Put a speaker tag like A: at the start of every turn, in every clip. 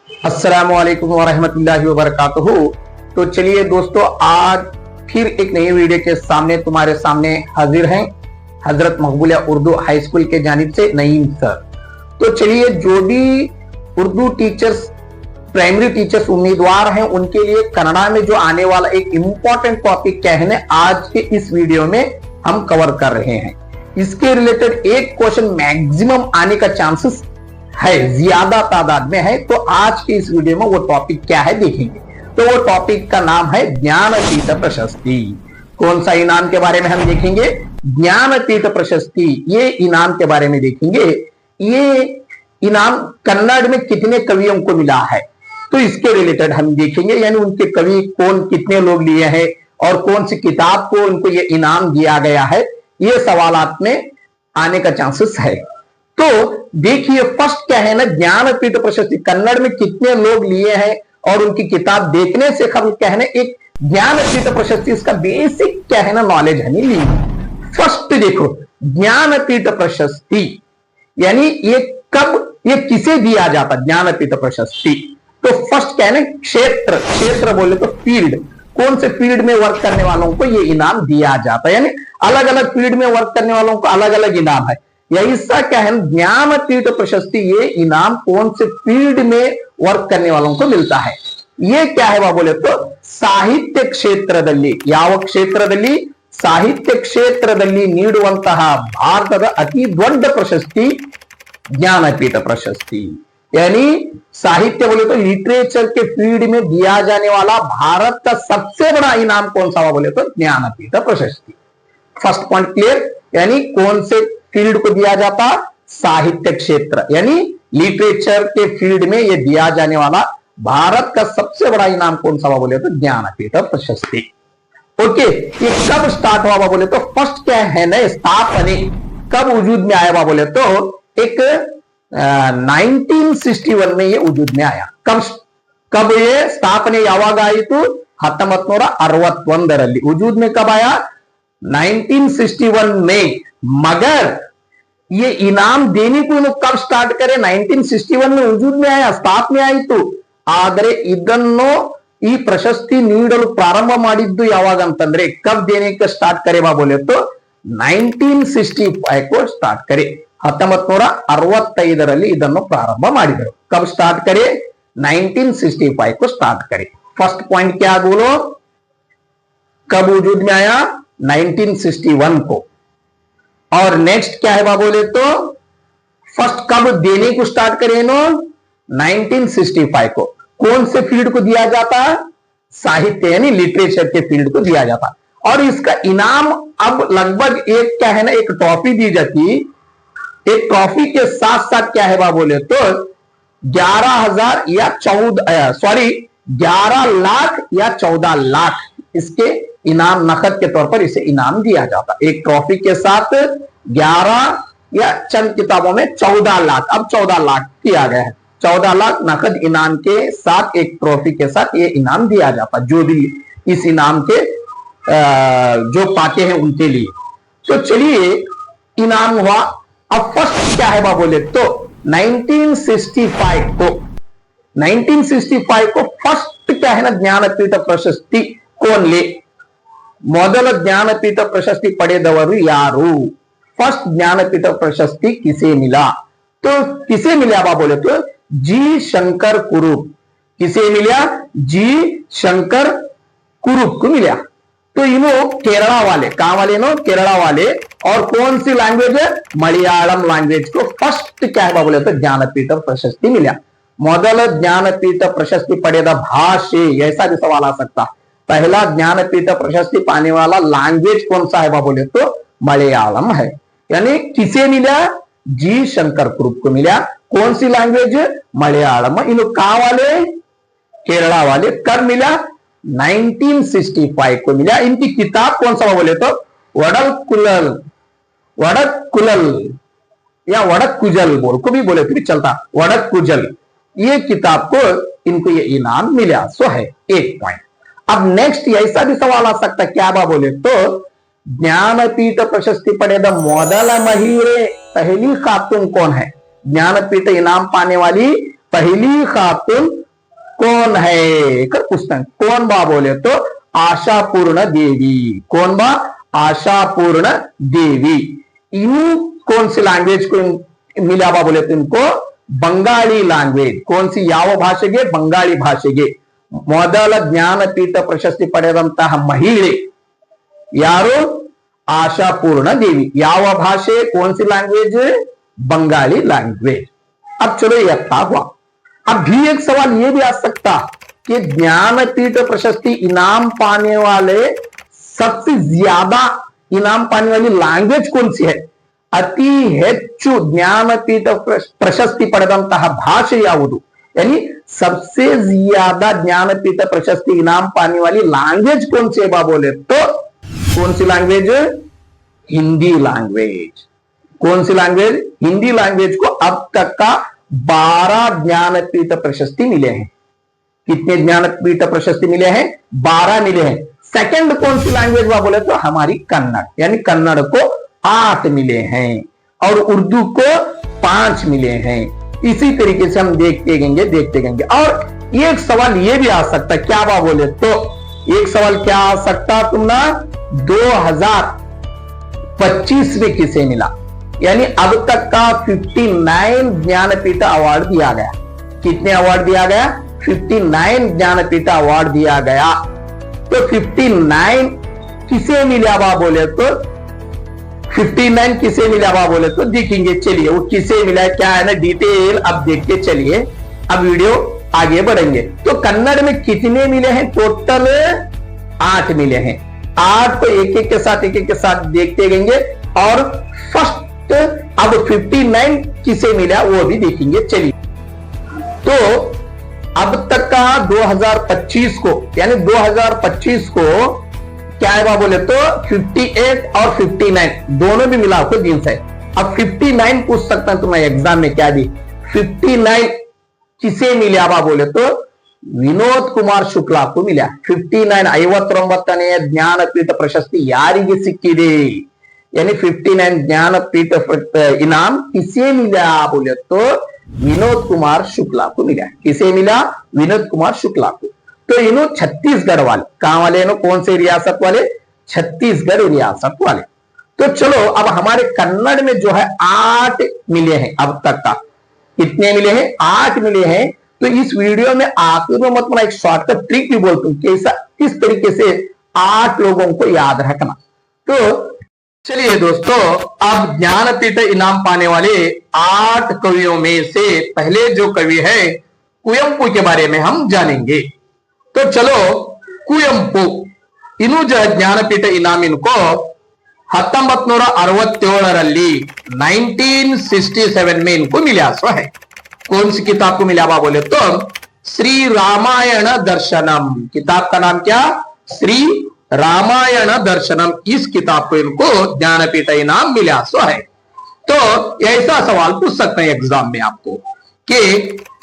A: अस्सलामुअलैकुम वरहमतुल्लाहि वबरकातुहू। तो चलिए दोस्तों, आज फिर एक नई वीडियो के सामने तुम्हारे सामने हाजिर हैं हजरत मकबूलिया उर्दू हाई स्कूल के जानिब से नईम सर। तो चलिए, जो भी उर्दू टीचर्स, प्राइमरी टीचर्स उम्मीदवार हैं, उनके लिए कन्नड़ा में जो आने वाला एक इंपॉर्टेंट टॉपिक क्या है ना, आज के इस वीडियो में हम कवर कर रहे हैं। इसके रिलेटेड एक क्वेश्चन मैक्सिमम आने का चांसेस है, ज्यादा तादाद में है। तो आज के इस वीडियो में वो टॉपिक क्या है देखेंगे। तो वो टॉपिक का नाम है ज्ञानपीठ प्रशस्ति। कौन सा इनाम के बारे में हम देखेंगे? ज्ञानपीठ प्रशस्ति। ये इनाम के बारे में देखेंगे। ये इनाम कन्नड़ में कितने कवियों को मिला है, तो इसके रिलेटेड हम देखेंगे। यानी उनके कवि कौन, कितने लोग लिए हैं और कौन सी किताब को उनको ये इनाम दिया गया है, ये सवालात में आने का चांसेस है। तो देखिए, फर्स्ट क्या है ना, ज्ञानपीठ प्रशस्ति कन्नड़ में कितने लोग लिए हैं और उनकी किताब देखने से खबर क्या है ना, एक ज्ञानपीठ प्रशस्ति, इसका बेसिक क्या है ना, नॉलेज हमें ली। फर्स्ट देखो, ज्ञानपीठ प्रशस्ति यानी ये कब, ये किसे दिया जाता ज्ञानपीठ प्रशस्ति? तो फर्स्ट क्या है ना, क्षेत्र, क्षेत्र बोले तो फील्ड, कौन से फील्ड में वर्क करने वालों को ये इनाम दिया जाता है। यानी अलग अलग फील्ड में वर्क करने वालों को अलग अलग इनाम है। या इसका क्या है, ज्ञानपीठ प्रशस्ति, ये इनाम कौन से फील्ड में वर्क करने वालों को मिलता है। ये क्या है वह बोले तो साहित्य क्षेत्रದಲ್ಲಿ, ಯಾವ ಕ್ಷೇತ್ರದಲ್ಲಿ, ಸಾಹಿತ್ಯ ಕ್ಷೇತ್ರದಲ್ಲಿ ನೀಡುವಂತಹ ಭಾರತದ ಅತಿ ದೊಡ್ಡ ಪ್ರಶಸ್ತಿ ज्ञानपीठ प्रशस्ति। यानी साहित्य बोले तो लिटरेचर के फील्ड में दिया जाने वाला भारत का सबसे बड़ा इनाम कौन सा हुआ बोले तो ज्ञानपीठ प्रशस्ति। First point clear. यानी कौन से फील्ड को दिया जाता? साहित्य क्षेत्र, यानी लिटरेचर के फील्ड में यह दिया जाने वाला भारत का सबसे बड़ा इनाम कौन सा हुआ बोले तो ज्ञानपीठ प्रशस्ति। ओके, ये कब स्टार्ट हुआ बोले तो फर्स्ट क्या है ना, स्थापने कब वजूद में आया हुआ बोले तो एक 1961 में ये वजूद में आया। कब ये ಸ್ಥಾಪನೆ ಯಾವಾಗ ಆಯಿತು? 1961 वजूद में कब आया? 1961 में। मगर ये इनाम देने को इन्होंने कब स्टार्ट करे? 1961 में वजूद में आया, ಸ್ಥಾಪನೆ ಆಯಿತು। ಆದರೆ ಇದನ್ನು ಈ ಪ್ರಶಸ್ತಿ ನೀಡಲು ಪ್ರಾರಂಭ ಮಾಡಿದ್ದು ಯಾವಾಗ ಅಂತಂದ್ರೆ, ಕಬ್ ದೇನೆ का स्टार्ट करे बा बोले तो 1965 को स्टार्ट करे। 1965 ಇದನ್ನು ಪ್ರಾರಂಭ ಮಾಡಿದರು। कब स्टार्ट करे? 1965 को स्टार्ट करे। फर्स्ट पॉइंट क्या बोलो, कब वजूद में आया? 1961 को। और नेक्स्ट क्या है बा बोले तो फर्स्ट कब देने को स्टार्ट करे नो? 1965 को। कौन से फील्ड को दिया जाता? साहित्य यानी लिटरेचर के फील्ड को दिया जाता। और इसका इनाम अब लगभग एक क्या है ना, एक ट्रॉफी दी जाती। एक ट्रॉफी के साथ साथ क्या है बा बोले तो 11,000 या 11 लाख या 14 लाख इसके इनाम नकद के तौर पर इसे इनाम दिया जाता। एक ट्रॉफी के साथ 11 या चंद किताबों में 14 लाख, अब 14 लाख किया गया है। 14 लाख नकद इनाम के साथ एक ट्रॉफी के साथ ये इनाम दिया जाता, जो भी इस इनाम के जो पाते हैं उनके लिए। तो चलिए, इनाम हुआ। अब फर्स्ट क्या है बा बोले तो 1965 को फर्स्ट क्या है ना, ज्ञानपीठ प्रशस्ति कौन ले? ಮೊದಲ ಜ್ಞಾನಪೀಠ ಪ್ರಶಸ್ತಿ ಪಡೆದವರು ಯಾರು? फर्स्ट ज्ञानपीठ प्रशस्ति किसे मिला? तो किसे मिला बा बोले तो जी शंकर कुरूप। किसे मिला? जी शंकर कुरूप को मिला। तो इनो केरला वाले, कहां वाले नो? केरला वाले। और कौन सी लैंग्वेज है? मलयालम लैंग्वेज को फर्स्ट क्या है बा बोले तो ज्ञानपीठ प्रशस्ति मिला। ಮೊದಲ ज्ञानपीठ प्रशस्ति पಡೆದ भाषे, ऐसा भी सवाल आ सकता। पहला ज्ञानपीठ प्रशस्ति पाने वाला लैंग्वेज कौन सा है बा बोले तो मलयालम है। यानी किसे मिला? जी शंकर कुरूप को मिला। कौन सी लैंग्वेज? मलयालम। इन कहां वाले? केरला वाले। कब मिला? 1965 को मिला। इनकी किताब कौन सा बोले तो वडक्कुलल या वडक्कुजल बोल को भी बोले तो भी चलता, वडक्कुजल। ये किताब को इनको ये इनाम मिला। सो है एक पॉइंट। अब नेक्स्ट ऐसा भी सवाल आ सकता, क्या बा बोले तो ज्ञानपीठ प्रशस्ति पಡೆದ ಮೊದಲ ಮಹಿಳೆ, पहली खातून कौन है? ज्ञानपीठ इनाम पाने वाली पहली खातून कौन है कर पूछता है। कौन बा बोले तो आशापूर्ण देवी। कौन बा? आशापूर्ण देवी। इन कौन सी लैंग्वेज को मिला बा बोले तो इनको बंगाली लैंग्वेज। कौन सी ಯಾವ ಭಾಷೆಗೆ? ಬಂಗಾಳಿ ಭಾಷೆಗೆ ಮೊದಲ ಜ್ಞಾನಪೀಠ ಪ್ರಶಸ್ತಿ ಪಡೆದಂತಹ ಮಹಿಳೆ ಯಾರು? आशापूर्ण देवी। ಯಾವ ಭಾಷೆ? कौन सी लैंग्वेज? बंगाली लैंग्वेज। अब चलो ये अच्छा हुआ। अब भी एक सवाल ये भी आ सकता कि ज्ञानपीठ प्रशस्ति इनाम पाने वाले सबसे ज्यादा इनाम पाने वाली लैंग्वेज कौन सी है? ಅತಿ ಹೆಚ್ಚು ಜ್ಞಾನಪೀಠ ಪ್ರಶಸ್ತಿ ಪಡೆದಂತಹ ಭಾಷೆ ಯಾವುದು? यानी सबसे ज्यादा ज्ञानपीठ प्रशस्ति इनाम पाने वाली लैंग्वेज कौन सी है बा बोले तो कौन सी लैंग्वेज? हिंदी लैंग्वेज। कौन सी लैंग्वेज? हिंदी लैंग्वेज को अब तक का 12 ज्ञानपीठ प्रशस्ति मिले हैं। कितने ज्ञानपीठ प्रशस्ति मिले हैं? 12 मिले हैं। सेकंड कौन सी लैंग्वेज बा बोले तो हमारी कन्नड़। यानी कन्नड़ को 8 मिले हैं और उर्दू को 5 मिले हैं। इसी तरीके से हम देखते गएंगे। और एक सवाल ये भी आ सकता है, क्या बा बोले तो एक सवाल क्या आ सकता तुम ना 2025 में किसे मिला? यानी अब तक का 59 ज्ञानपीठ अवार्ड दिया गया। कितने अवार्ड दिया गया? 59 ज्ञानपीठ अवार्ड दिया गया। तो 59 किसे मिला बा बोले तो 59 किसे मिला बा बोले तो देखेंगे। चलिए वो किसे मिला है, क्या है ना डिटेल अब देखते चलिए। अब वीडियो आगे बढ़ेंगे। तो कन्नड़ में कितने मिले हैं? टोटल 8 मिले हैं। 8 को एक एक के साथ देखते गएंगे। और फर्स्ट अब 59 किसे मिला वो भी देखेंगे। चलिए तो अब तक का 2025 को यानी 2025 को क्या है बा बोले तो 58 और 59 दोनों भी मिला आपको दिन से। अब 59 पूछ सकता हूं तुम्हें एग्जाम में क्या दी? 59 किसे मिला बा बोले तो विनोद कुमार शुक्ला को मिला। 59 59ನೇ ಜ್ಞಾನಪೀಠ ಪ್ರಶಸ್ತಿ ಯಾರಿಗೆ ಸಿಕ್ಕಿದೆ? यानी 59 ज्ञानपीठ इनाम किसे मिला बोले तो विनोद कुमार शुक्ला को मिला। किसे मिला? विनोद कुमार शुक्ला को। तो इन्हों छत्तीसगढ़ वाले कहां वाले? इन्हों कौन से रियासत वाले? छत्तीसगढ़ रियासत वाले। तो चलो अब हमारे कन्नड़ में जो है 8 मिले हैं अब तक का। कितने मिले हैं? 8 मिले हैं। तो इस वीडियो में आखिर में मतलब एक शॉर्टकट ट्रिक भी बोलता हूं कि ऐसा किस तरीके से 8 लोगों को याद रखना। तो चलिए दोस्तों अब ज्ञानपीठ इनाम पाने वाले 8 कवियों में से पहले जो कवि है कुवेंपु के बारे में हम जानेंगे। तो चलो कुवेंपु इनु ज्ञानपीठ इनाम इनको 1967 1967 में इनको मिला सो है। कौन सी किताब को मिला बा बोले तो श्री रामायण दर्शनम। किताब का नाम क्या? श्री रामायण दर्शनम। इस किताब को इनको ज्ञानपीठ इनाम मिला सो है। तो ऐसा सवाल पूछ सकते हैं एग्जाम में आपको कि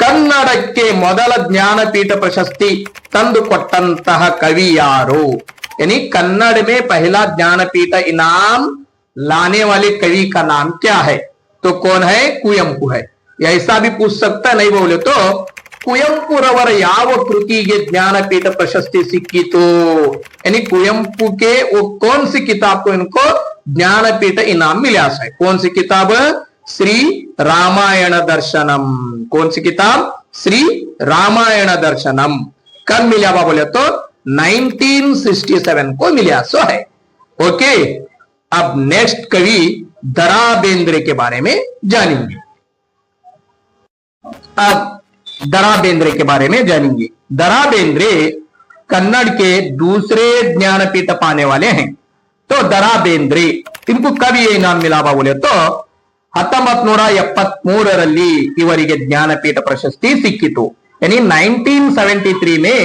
A: ಕನ್ನಡಕ್ಕೆ ಮೊದಲ ಜ್ಞಾನಪೀಠ ಪ್ರಶಸ್ತಿ ತಂದುಕೊಟ್ಟಂತಹ ಕವಿ ಯಾರು? यानी कन्नड़ में पहला ज्ञानपीठ इनाम लाने वाले कवि का नाम क्या है? तो कौन है? कुवेंपु है। ऐसा भी पूछ सकता नहीं बोले तो ಕುವೆಂಪುರವರ ಯಾವ ಕೃತಿಗೆ ज्ञानपीठ प्रशस्ति सिक्किತು? यानी कुवेंपु के वो कौन सी किताब को इनको ज्ञानपीठ इनाम मिला है? कौन सी किताब? श्री रामायण दर्शनम। कौन सी किताब? श्री रामायण दर्शनम। कब मिला बा बोले तो 1967 को मिला सो है। ओके अब नेक्स्ट कवि दरा बेंद्रे के बारे में जानेंगे। अब दरा बेंद्रे के बारे में जानेंगे। दरा बेंद्रे कन्नड़ के दूसरे ज्ञानपीठ पाने वाले हैं। तो दरा बेंद्रे इनको कब ये इनाम मिला बा बोले तो 1973 ಇವರಿಗೆ ज्ञानपीठ प्रशस्ति सिक्किತು। यानी 1973 में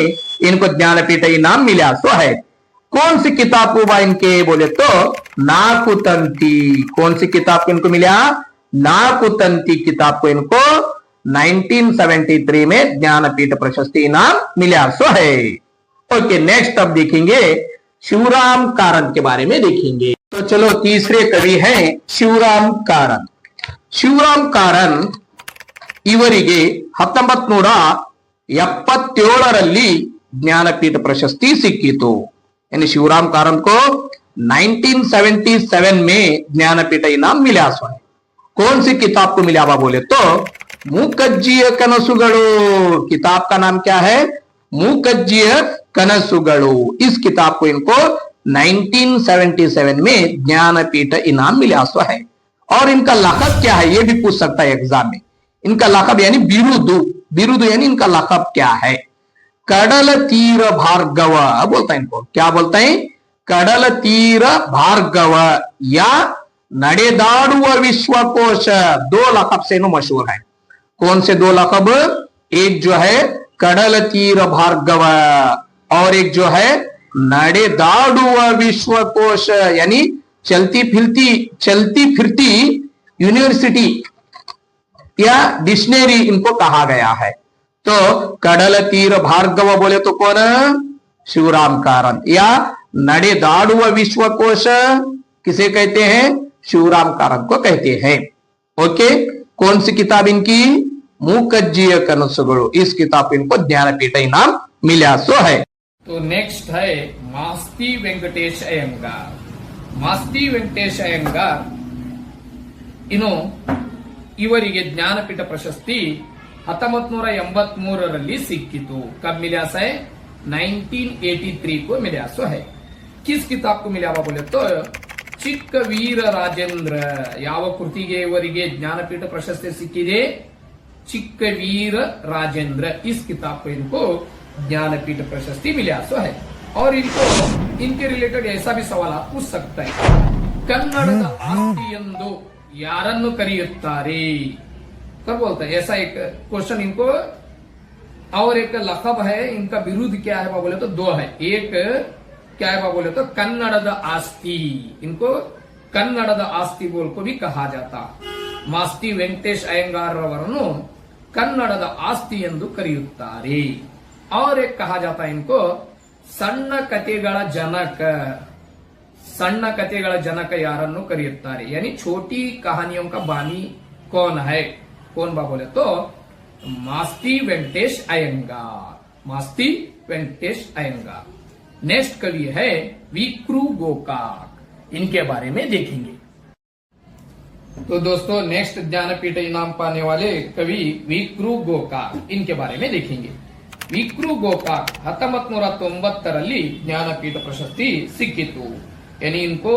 A: इनको ज्ञानपीठ इनाम मिला सो है। कौन सी किताब को बा इनके बोले तो नाकुतंती। कौन सी किताब को इनको मिला? नाकुतंती किताब को इनको 1973 में ज्ञानपीठ प्रशस्ति इनाम मिला सो है। ओके नेक्स्ट अब देखेंगे शिवराम कारन के बारे में देखेंगे। तो चलो तीसरे कवि हैं शिवराम कारन। शिवराम कारन ಇವರಿಗೆ 1977ರಲ್ಲಿ ज्ञानपीठ प्रशस्ति सिक्किತು। यानी शिवराम कारंत को 1977 में ज्ञानपीठ इनाम मिला है। कौन सी किताब को मिला बोले तो ಮೂಕಜ್ಜಿಯ ಕನಸುಗಳು। किताब का नाम क्या है? ಮೂಕಜ್ಜಿಯ ಕನಸುಗಳು। इस किताब को इनको 1977 में ज्ञानपीठ इनाम मिला है। और इनका लक़ब क्या है ये भी पूछ सकता है एग्जाम में। इनका लक़ब यानी बिरुदु, बिरुदु यानी इनका लक़ब क्या है? कडल तीर भार्गव बोलता है इनको। क्या बोलता है? कडल तीर भार्गव या ನಡೆದಾಡುವ विश्वकोश। दो लक़ब से मशहूर है। कौन से दो लक़ब? एक जो है कडल तीर भार्गव और एक जो है ನಡೆದಾಡುವ विश्वकोश, यानी चलती फिरती यूनिवर्सिटी या डिक्शनरी इनको कहा गया है। तो कडल तीर भार्गव बोले तो कौन? शिवराम कारंत। या ನಡೆದಾಡುವ विश्वकोश किसे कहते हैं? शिवराम कारंत को कहते हैं। ओके, कौन सी किताब इनकी? ಮೂಕಜ್ಜಿಯ ಕನಸುಗಳು। इस किताब इनको ज्ञानपीठ इनाम मिला है।
B: तो नेक्स्ट है मास्ती वेंकटेश अयंगार। मास्ती ವೆಂಕಟೇಶ ಅಯ್ಯಂಗಾರ್ ಇನ್ನು ಇವರಿಗೆ ಜ್ಞಾನಪೀಠ ಪ್ರಶಸ್ತಿ 1983ರಲ್ಲಿ ಸಿಕ್ಕಿತು। कब मिला है? 1983 को मिला है। किस किताब को मिला बोले तो ಚಿಕ್ಕ ವೀರ ರಾಜೇಂದ್ರ। ಯಾವ ಕೃತಿಗೆ ಇವರಿಗೆ ಜ್ಞಾನಪೀಠ ಪ್ರಶಸ್ತಿ ಸಿಕ್ಕಿದೆ? ಚಿಕ್ಕ ವೀರ राजेंद्र। इस किताब को इनको ज्ञानपीठ प्रशस्ति मिला है। और इनको इनके रिलेटेड ऐसा भी सवाल आप पूछ सकते हैं, कन्नड़ದ ಆಸ್ತಿ ಎಂದು ಯಾರನ್ನು ಕರೆಯುತ್ತಾರೆ? कब बोलता है ऐसा एक क्वेश्चन इनको। और एक लक़ब है इनका, विरुद्ध क्या है बोले तो दो है। एक क्या है बोले तो कन्नड़ದ ಆಸ್ತಿ। इनको कन्नड़ದ ಆಸ್ತಿ बोल को भी कहा जाता। ಮಾಸ್ತಿ ವೆಂಕಟೇಶ್ ಅಯ್ಯಂಗಾರ್ ರವರನ್ನು ಕನ್ನಡದ ಆಸ್ತಿ ಎಂದು ಕರೆಯುತ್ತಾರೆ। और एक कहा जाता है इनको ಸಣ್ಣ ಕಥೆಗಳ ಜನಕ। ಸಣ್ಣ ಕಥೆಗಳ ಜನಕ ಯಾರನ್ನು ಕರೆಯುತ್ತಾರೆ? यानी छोटी कहानियों का बानी कौन है? कौन बा बोले तो मास्ती वेंकटेश अयंगार। मास्ती वेंकटेश अयंगार। नेक्स्ट कवि है विक्रु गोकाक। इनके बारे में देखेंगे। तो दोस्तों नेक्स्ट ज्ञानपीठ इनाम पाने वाले कवि विक्रु गोकाक, इनके बारे में देखेंगे। विक्रु गोकाक 1990ರಲ್ಲಿ ज्ञानपीठ प्रशस्ति सिक्किತು। यानी इनको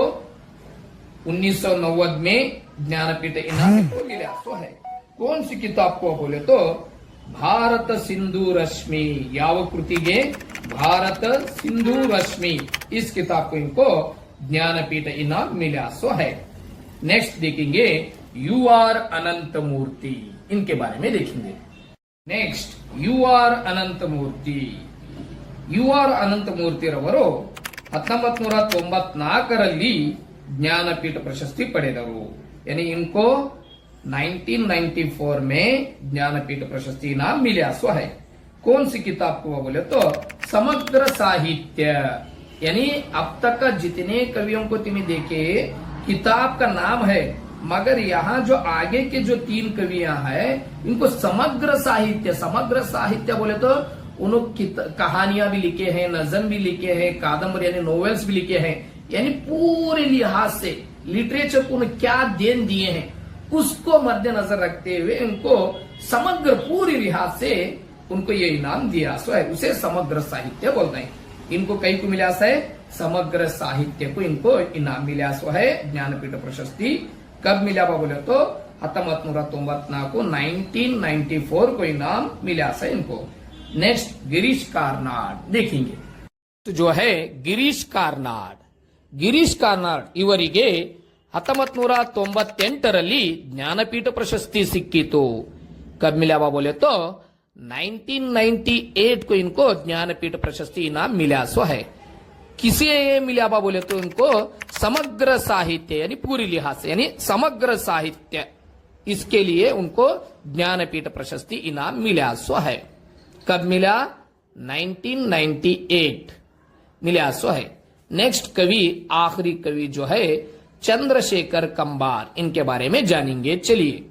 B: 1990 में ज्ञानपीठ इनाम मिला है। कौन सी किताब को बोले तो भारत सिंधु रश्मि। ಯಾವ ಕೃತಿಗೆ? भारत सिंधु रश्मि। इस किताब को इनको ज्ञानपीठ इनाम मिला है। नेक्स्ट देखेंगे UR अनंत मूर्ति। इनके बारे में देखेंगे। नेक्स्ट UR अनंत मूर्ति। UR अनंत मूर्ति रವರು 1994ರಲ್ಲಿ ज्ञानपीठ प्रशस्ति पಡೆದರು। यानी इनको 1994 में ज्ञानपीठ प्रशस्ति इनाम मिला है। कौन सी किताब को बोले तो समग्र साहित्य। यानी अब तक का जितने कवियों को तुम्हें देखे किताब का नाम है, मगर यहाँ जो आगे के जो 3 कवियां हैं इनको समग्र साहित्य बोले तो उन्होंने कहानियां भी लिखे हैं, नज़म भी लिखे हैं, कादम्बरी यानी नॉवेल्स भी लिखे हैं। यानी पूरे लिहाज से लिटरेचर को उन्हें क्या देन दिए हैं उसको मद्देनजर रखते हुए इनको समग्र पूरी लिहाज से उनको ये इनाम दिया है। उसे समग्र साहित्य बोलते हैं। इनको कई को मिला है? समग्र साहित्य को इनको इनाम मिला है। ज्ञानपीठ प्रशस्ति कब मिला बोले तो 1994 को 1994 को इनाम मिला है इनको। नेक्स्ट गिरीश कार्नाड देखेंगे। तो जो है गिरीश ಕಾರ್ನಾಡ್ ಇವರಿಗೆ 1998ರಲ್ಲಿ ज्ञानपीठ प्रशस्ति सिक्किತು। कब मिला बोले तो 1998 को इनको ज्ञानपीठ प्रशस्ति इनाम मिला है। किसे मिला बोले तो इनको समग्र साहित्य यानी पूरी लिहाज से यानी समग्र साहित्य, इसके लिए उनको ज्ञानपीठ प्रशस्ति इनाम मिला है। कब मिला? 1998 मिला है। नेक्स्ट कवि, आखिरी कवि जो है चंद्रशेखर कंबार। इनके बारे में जानेंगे। चलिए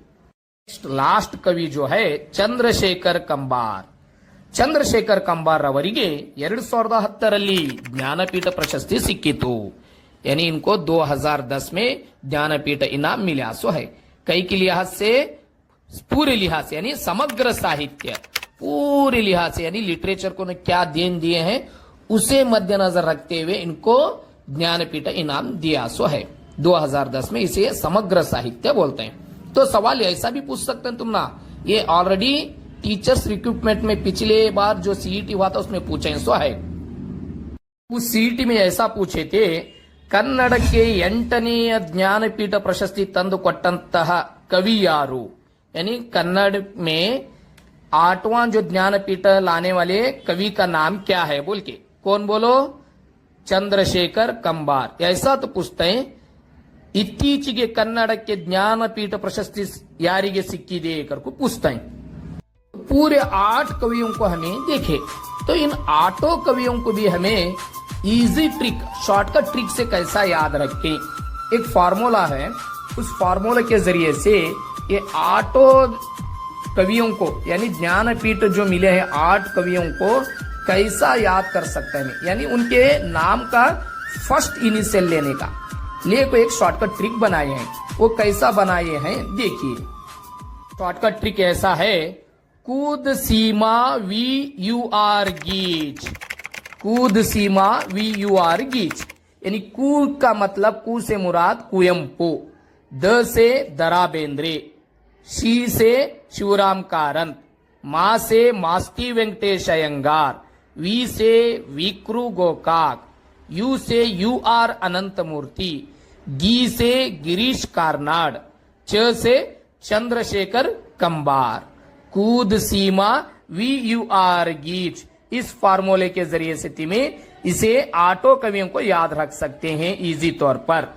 B: लास्ट कवि जो है ಚಂದ್ರಶೇಖರ್ ಕಂಬಾರ್. ಚಂದ್ರಶೇಖರ್ ಕಂಬಾರ್ ಅವರಿಗೆ 2010ರಲ್ಲಿ ಜ್ಞಾನಪೀಠ ಪ್ರಶಸ್ತಿ ಸಿಕ್ಕಿತು. यानी इनको 2010 में ज्ञानपीठ इनाम मिला सो है. कई के लिहाज से, पूरे लिहाज से, यानी समग्र साहित्य, पूरे लिहाज से, यानी लिटरेचर को क्या देन दिए हैं उसे मद्देनजर रखते हुए इनको ज्ञानपीठ इनाम दिया सो है. 2010 में इसे समग्र साहित्य बोलते हैं. तो सवाल ऐसा भी पूछ सकते हैं तुम ना, ये ऑलरेडी टीचर्स रिक्रूटमेंट में पिछले बार जो सीईटी हुआ था उसमें पूछे सो है. उस सीईटी में ऐसा पूछे थे, ಕನ್ನಡಕ್ಕೆ 8ನೇ ज्ञानपीठ प्रशस्ति ತಂದು ಕೊಟ್ಟಂತಹ कवि यारू, यानी कन्नड़ में 8वां जो ज्ञानपीठ लाने वाले कवि का नाम क्या है बोल के, कौन बोलो? ಚಂದ್ರಶೇಖರ್ ಕಂಬಾರ್. ऐसा तो पूछते हैं. इत्तीचेಗೆ ಕನ್ನಡಕ್ಕೆ ज्ञानपीठ प्रशस्ति यारिगे सिक्किदे करको पूछते हैं. पूरे 8 कवियों को हमें देखे, तो इन 8 कवियों को भी हमें इजी ट्रिक, शॉर्टकट ट्रिक से कैसा याद रखें. एक फार्मूला है, उस फार्मूला के जरिए से ये 8 कवियों को, यानी ज्ञानपीठ जो मिले हैं 8 कवियों को कैसा याद कर सकते हैं, यानी उनके नाम का फर्स्ट इनिशियल लेने का लिए कोई एक शॉर्टकट ट्रिक बनाए हैं. वो कैसा बनाए हैं देखिए. शॉर्टकट ट्रिक ऐसा है, कूद सीमा VUR गीच. कूद सीमा VUR गीच, यानी कूद का मतलब कू से मुराद कुवेंपु, द से दरा बेंद्रे, शी से शिवराम कारंत, मा से मास्ती वेंकटेश अयंगार, वी से विक्रु गोकाक, यू से UR अनंत मूर्ति, गी से गिरीश कार्नाड, च से चंद्रशेखर कंबार. कूद सीमा VUR गीच, इस फार्मूले के जरिए से तुम्हें इसे 8 कवियों को याद रख सकते हैं इजी तौर पर.